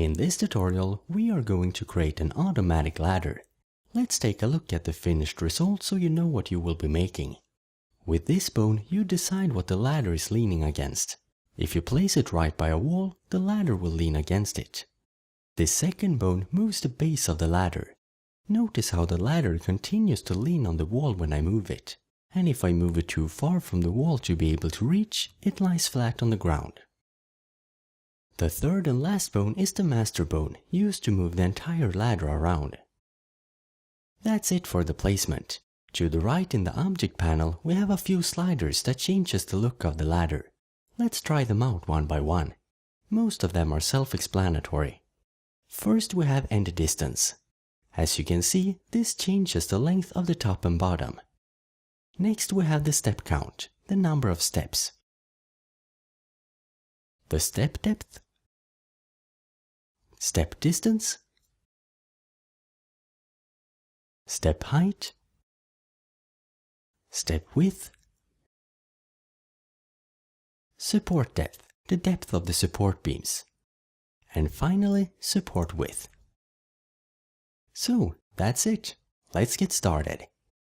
In this tutorial, we are going to create an automatic ladder. Let's take a look at the finished result so you know what you will be making. With this bone, you decide what the ladder is leaning against. If you place it right by a wall, the ladder will lean against it. This second bone moves the base of the ladder. Notice how the ladder continues to lean on the wall when I move it. And if I move it too far from the wall to be able to reach, it lies flat on the ground. The third and last bone is the master bone, used to move the entire ladder around. That's it for the placement. To the right in the object panel, we have a few sliders that changes the look of the ladder. Let's try them out one by one. Most of them are self-explanatory. First we have end distance. As you can see, this changes the length of the top and bottom. Next we have the step count, the number of steps. The step depth, step distance, step height, step width, support depth, the depth of the support beams, and finally support width. So that's it. Let's get started.